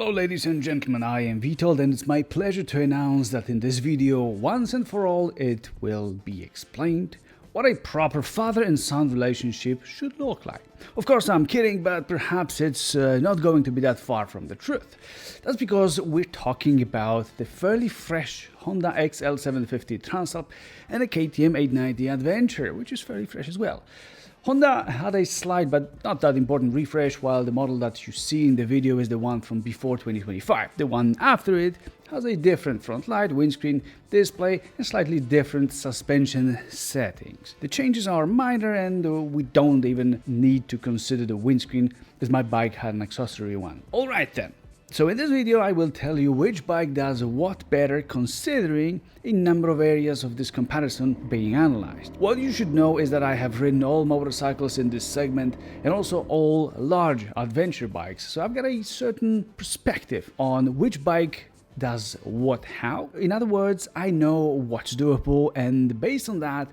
Hello ladies and gentlemen, I am Vitold and it's my pleasure to announce that in this video, once and for all, it will be explained what a proper father and son relationship should look like. Of course, I'm kidding, but perhaps it's not going to be that far from the truth. That's because we're talking about the fairly fresh Honda XL750 Transalp and a KTM 890 Adventure, which is fairly fresh as well. Honda had a slight but not that important refresh, while the model that you see in the video is the one from before 2025. The one after it has a different front light, windscreen, display and slightly different suspension settings. The changes are minor and we don't even need to consider the windscreen as my bike had an accessory one. Alright then. So in this video I will tell you which bike does what better considering a number of areas of this comparison being analyzed. What you should know is that I have ridden all motorcycles in this segment and also all large adventure bikes, so I've got a certain perspective on which bike does what how. In other words, I know what's doable, and based on that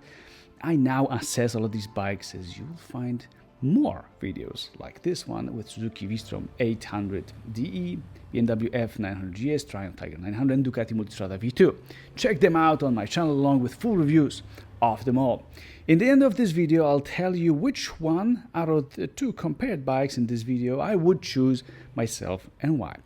I now assess all of these bikes, as you'll find more videos like this one with Suzuki V-Strom 800DE, BMW F900GS, Triumph Tiger 900 and Ducati Multistrada V2. Check them out on my channel along with full reviews of them all. In the end of this video I'll tell you which one out of the two compared bikes in this video I would choose myself and why.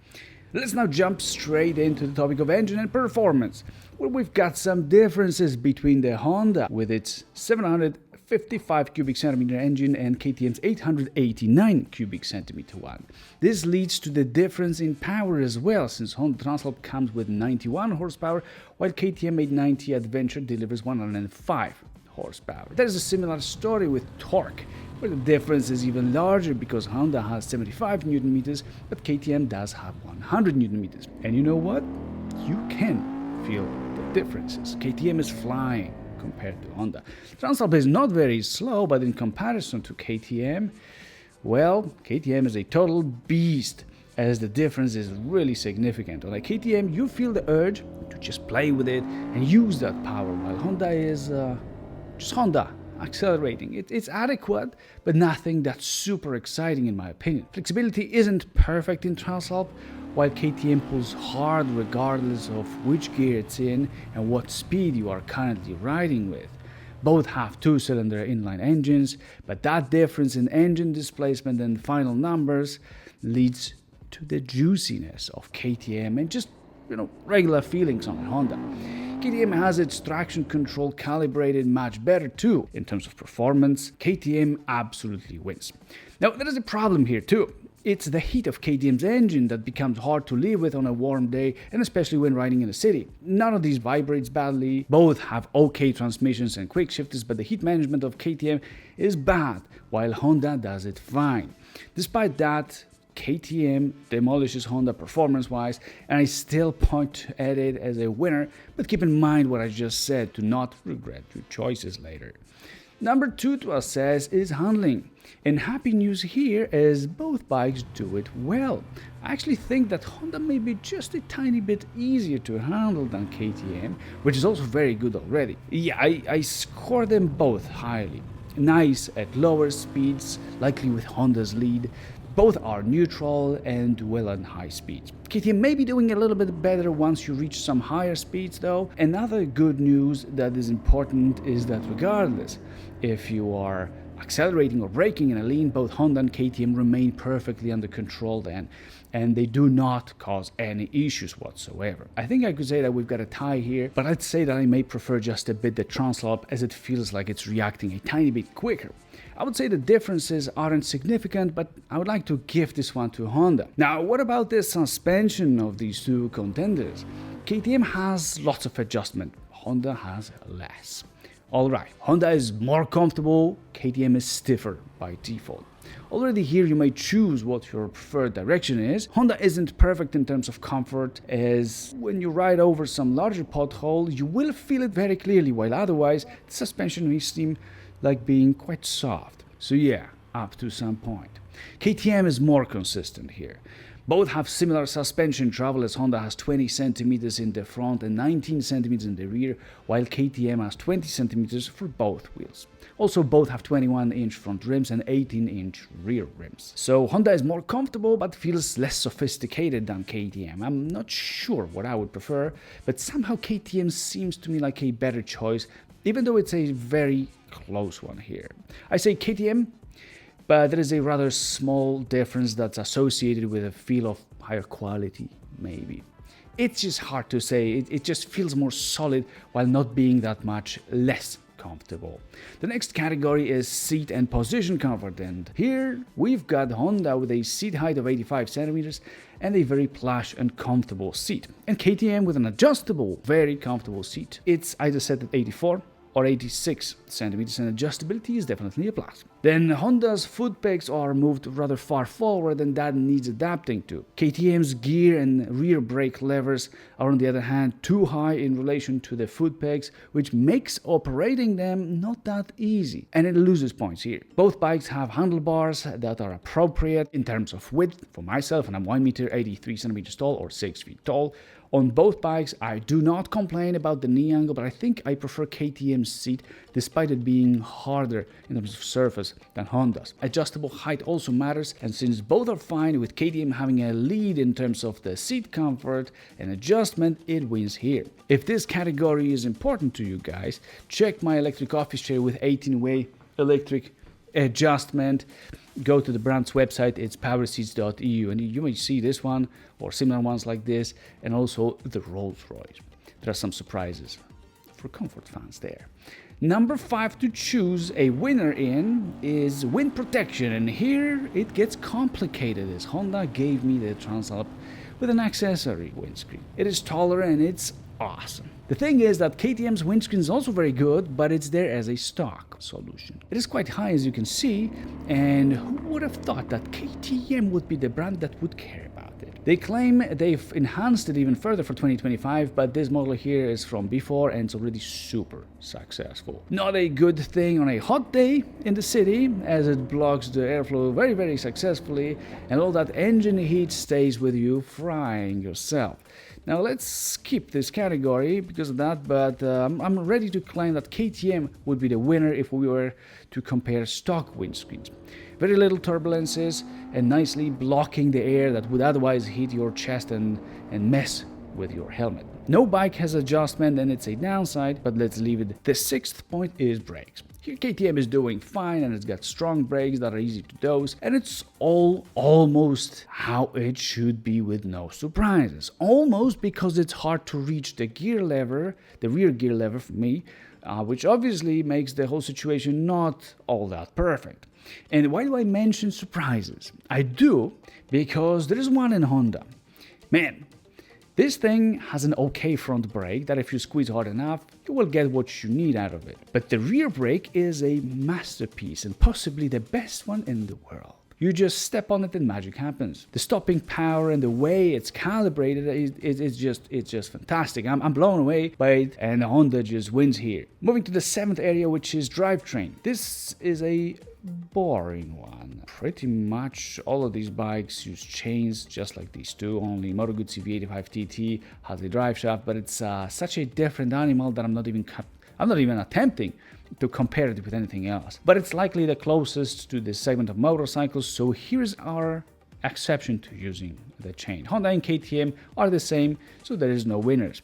Let's now jump straight into the topic of engine and performance, where we've got some differences between the Honda with its 755 cubic centimeter engine and KTM's 889 cubic centimeter one. This leads to the difference in power as well, since Honda Transalp comes with 91 horsepower, while KTM 890 Adventure delivers 105 horsepower. There's a similar story with torque, where the difference is even larger because Honda has 75 Newton meters, but KTM does have 100 Newton meters. And you know what? You can feel the differences. KTM is flying compared to Honda. Transalp is not very slow, but in comparison to KTM, well, KTM is a total beast, as the difference is really significant. On a KTM, you feel the urge to just play with it and use that power, while Honda is just Honda, accelerating. It's adequate, but nothing that's super exciting in my opinion. Flexibility isn't perfect in Transalp, while KTM pulls hard regardless of which gear it's in and what speed you are currently riding with. Both have two-cylinder inline engines, but that difference in engine displacement and final numbers leads to the juiciness of KTM and just, regular feelings on a Honda. KTM has its traction control calibrated much better too. In terms of performance, KTM absolutely wins. Now, there is a problem here too. It's the heat of KTM's engine that becomes hard to live with on a warm day, and especially when riding in a city. None of these vibrates badly, both have okay transmissions and quick shifters, but the heat management of KTM is bad, while Honda does it fine. Despite that, KTM demolishes Honda performance-wise, and I still point at it as a winner, but keep in mind what I just said to not regret your choices later. Number 2 to assess is handling. And happy news here is both bikes do it well. I actually think that Honda may be just a tiny bit easier to handle than KTM, which is also very good already. Yeah, I score them both highly. Nice at lower speeds, likely with Honda's lead. Both are neutral and well at high speeds. KTM may be doing a little bit better once you reach some higher speeds though. Another good news that is important is that regardless if you are accelerating or braking in a lean, both Honda and KTM remain perfectly under control then, and they do not cause any issues whatsoever. I think I could say that we've got a tie here, but I'd say that I may prefer just a bit the Transalp, as it feels like it's reacting a tiny bit quicker. I would say the differences aren't significant, but I would like to give this one to Honda. Now, what about the suspension of these two contenders? KTM has lots of adjustment, Honda has less. Alright, Honda is more comfortable, KTM is stiffer by default. Already here you may choose what your preferred direction is. Honda isn't perfect in terms of comfort, as when you ride over some larger pothole you will feel it very clearly, while otherwise the suspension may seem like being quite soft. So yeah, up to some point. KTM is more consistent here. Both have similar suspension travel, as Honda has 20 centimeters in the front and 19 centimeters in the rear, while KTM has 20 centimeters for both wheels. Also, both have 21-inch front rims and 18-inch rear rims. So Honda is more comfortable but feels less sophisticated than KTM. I'm not sure what I would prefer, but somehow KTM seems to me like a better choice, even though it's a very close one here. I say KTM, but there is a rather small difference that's associated with a feel of higher quality, maybe. It's just hard to say. It just feels more solid while not being that much less comfortable. The next category is seat and position comfort, and here we've got Honda with a seat height of 85 centimeters and a very plush and comfortable seat, and KTM with an adjustable, very comfortable seat. It's either set at 84 or 86 centimeters, and adjustability is definitely a plus. Then Honda's foot pegs are moved rather far forward, and that needs adapting to. KTM's gear and rear brake levers are on the other hand too high in relation to the foot pegs, which makes operating them not that easy, and it loses points here. Both bikes have handlebars that are appropriate in terms of width. For myself, and I'm 1 meter 83 centimeters tall or 6 feet tall. On both bikes, I do not complain about the knee angle, but I think I prefer KTM's seat despite it being harder in terms of surface than Honda's. Adjustable height also matters, and since both are fine, with KTM having a lead in terms of the seat comfort and adjustment, it wins here. If this category is important to you guys, check my electric office chair with 18-way electric adjustment. Go to the brand's website, it's powerseats.eu, and you may see this one or similar ones like this, and also the Rolls-Royce. There are some surprises for comfort fans there. Number 5 to choose a winner in is wind protection, and here it gets complicated as Honda gave me the Transalp with an accessory windscreen. It is taller and it's awesome. The thing is that KTM's windscreen is also very good, but it's there as a stock solution. It is quite high, as you can see, and who would have thought that KTM would be the brand that would care about it? They claim they've enhanced it even further for 2025, but this model here is from before and it's already super successful. Not a good thing on a hot day in the city, as it blocks the airflow very, very successfully, and all that engine heat stays with you, frying yourself. Now let's skip this category because of that, but I'm ready to claim that KTM would be the winner if we were to compare stock windscreens. Very little turbulences and nicely blocking the air that would otherwise hit your chest and mess with your helmet. No bike has adjustment and it's a downside, but let's leave it. The 6th point is brakes. Here KTM is doing fine, and it's got strong brakes that are easy to dose, and it's all almost how it should be with no surprises. Almost because it's hard to reach the gear lever, the rear gear lever for me, which obviously makes the whole situation not all that perfect. And why do I mention surprises? I do because there is one in Honda. Man, this thing has an okay front brake that if you squeeze hard enough, you will get what you need out of it. But the rear brake is a masterpiece and possibly the best one in the world. You just step on it and magic happens. The stopping power and the way it's calibrated is just fantastic. I'm blown away by it, and Honda just wins here. Moving to the 7th area, which is drivetrain. This is a boring one. Pretty much all of these bikes use chains just like these two, only Moto Guzzi V85 TT has a drive shaft, but it's such a different animal that I'm not even attempting to compare it with anything else. But it's likely the closest to this segment of motorcycles, so here's our exception to using the chain. Honda and KTM are the same, so there is no winners.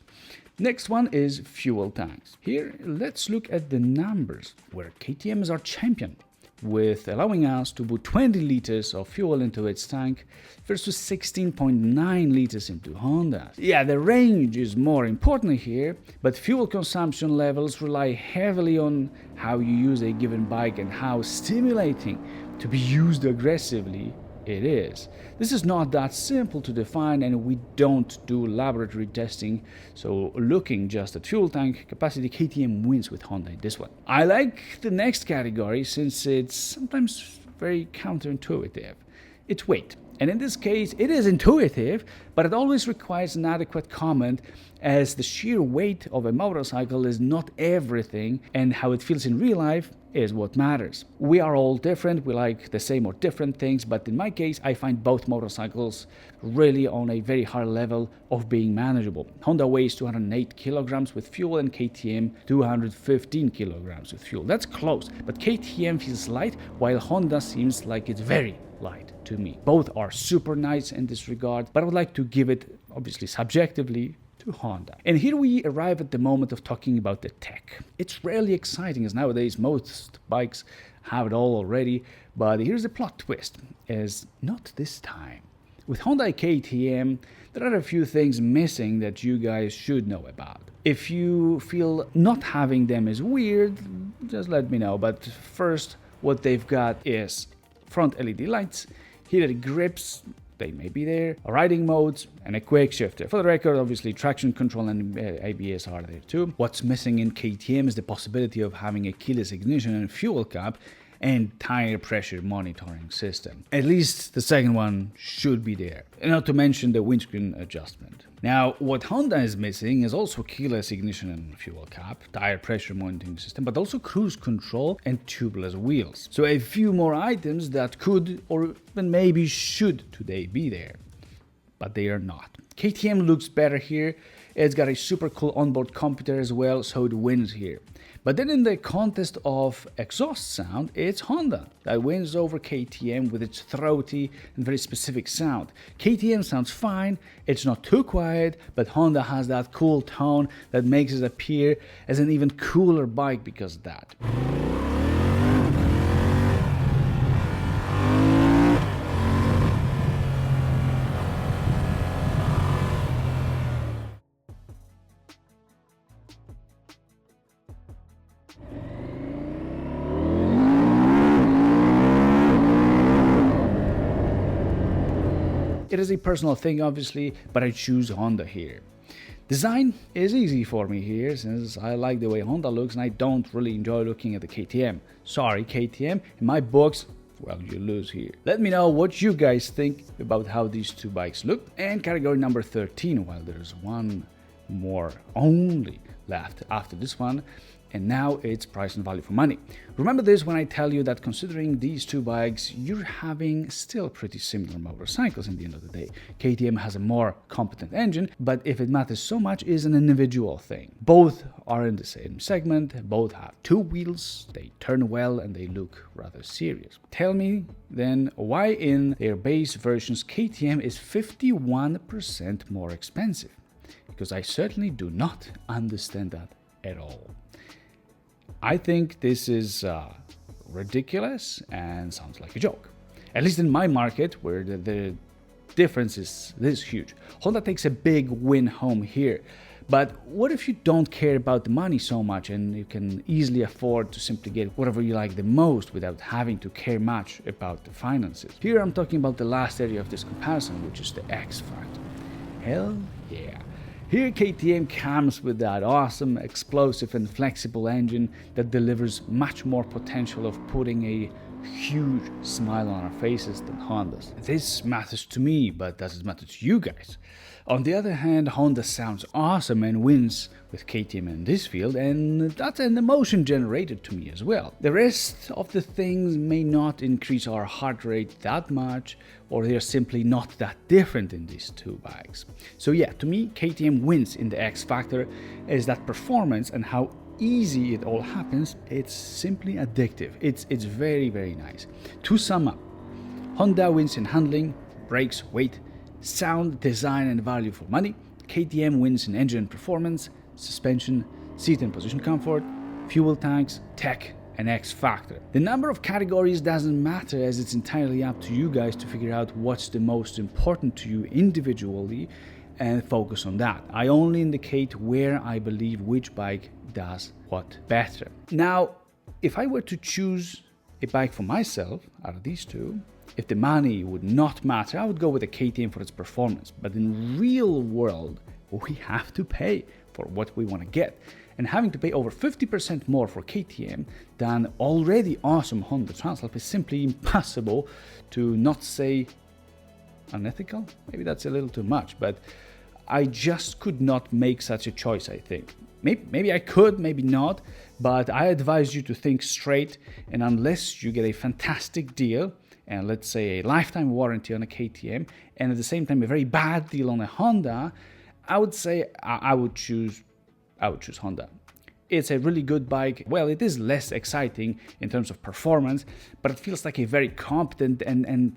Next one is fuel tanks. Here, let's look at the numbers, where KTM is our champion, with allowing us to put 20 liters of fuel into its tank versus 16.9 liters into Honda. Yeah, the range is more important here, but fuel consumption levels rely heavily on how you use a given bike and how stimulating to be used aggressively it is. This is not that simple to define, and we don't do laboratory testing, so looking just at fuel tank capacity, KTM wins with Honda in this one. I like the next category since it's sometimes very counterintuitive. It's weight. And in this case, it is intuitive, but it always requires an adequate comment, as the sheer weight of a motorcycle is not everything, and how it feels in real life is what matters. We are all different, we like the same or different things, but in my case, I find both motorcycles really on a very high level of being manageable. Honda weighs 208 kilograms with fuel, and KTM 215 kilograms with fuel. That's close, but KTM feels light, while Honda seems like it's very light to me. Both are super nice in this regard, but I would like to give it, obviously subjectively, to Honda. And here we arrive at the moment of talking about the tech. It's rarely exciting, as nowadays most bikes have it all already, but here's the plot twist, is not this time. With Honda KTM, there are a few things missing that you guys should know about. If you feel not having them is weird, just let me know. But first, what they've got is front LED lights, heated grips, they may be there, riding modes, and a quick shifter. For the record, obviously traction control and ABS are there too. What's missing in KTM is the possibility of having a keyless ignition and fuel cap and tire pressure monitoring system. At least the second one should be there. And not to mention the windscreen adjustment. Now, what Honda is missing is also keyless ignition and fuel cap, tire pressure monitoring system, but also cruise control and tubeless wheels. So a few more items that could or even maybe should today be there, but they are not. KTM looks better here. It's got a super cool onboard computer as well, so it wins here. But then in the contest of exhaust sound, it's Honda that wins over KTM with its throaty and very specific sound. KTM sounds fine, it's not too quiet, but Honda has that cool tone that makes it appear as an even cooler bike because of that. It is a personal thing, obviously, but I choose Honda here. Design is easy for me here, since I like the way Honda looks and I don't really enjoy looking at the KTM. Sorry, KTM, in my books, well, you lose here. Let me know what you guys think about how these two bikes look. And category number 13, while there's one more only left after this one, and now it's price and value for money. Remember this when I tell you that considering these two bikes, you're having still pretty similar motorcycles in the end of the day. KTM has a more competent engine, but if it matters so much is an individual thing. Both are in the same segment, both have two wheels, they turn well and they look rather serious. Tell me then why in their base versions KTM is 51% more expensive, because I certainly do not understand that at all. I think this is ridiculous and sounds like a joke. At least in my market, where the difference is this huge. Honda takes a big win home here. But what if you don't care about the money so much and you can easily afford to simply get whatever you like the most without having to care much about the finances? Here I'm talking about the last area of this comparison, which is the X factor. Hell yeah. Here KTM comes with that awesome, explosive and flexible engine that delivers much more potential of putting a huge smile on our faces than Honda's. This matters to me, but does it matter to you guys? On the other hand, Honda sounds awesome and wins with KTM in this field, and that's an emotion generated to me as well. The rest of the things may not increase our heart rate that much, or they're simply not that different in these two bikes. So yeah, to me, KTM wins in the X factor is that performance and how easy it all happens. It's simply addictive. It's very, very nice. To sum up, Honda wins in handling, brakes, weight, sound, design and value for money. KTM wins in engine performance, suspension, seat and position comfort, fuel tanks, tech and X factor. The number of categories doesn't matter, as it's entirely up to you guys to figure out what's the most important to you individually and focus on that. I only indicate where I believe which bike does what better. Now, if I were to choose a bike for myself out of these two, if the money would not matter, I would go with a KTM for its performance. But in real world, we have to pay for what we want to get. And having to pay over 50% more for KTM than already awesome Honda Transalp is simply impossible, to not say unethical. Maybe that's a little too much, but I just could not make such a choice, I think. Maybe I could, maybe not, but I advise you to think straight, and unless you get a fantastic deal, and let's say a lifetime warranty on a KTM, and at the same time a very bad deal on a Honda, I would say I would choose Honda. It's a really good bike. Well, it is less exciting in terms of performance, but it feels like a very competent and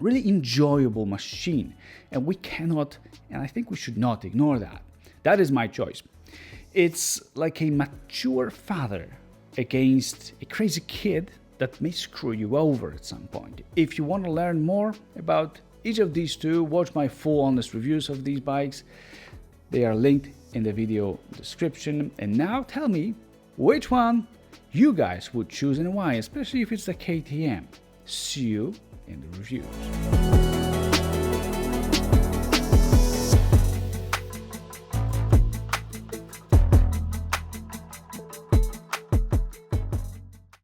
really enjoyable machine. And we cannot, and I think we should not ignore that. That is my choice. It's like a mature father against a crazy kid that may screw you over at some point. If you want to learn more about each of these two, watch my full honest reviews of these bikes. They are linked in the video description. And now tell me which one you guys would choose and why, especially if it's the KTM. See you in the reviews.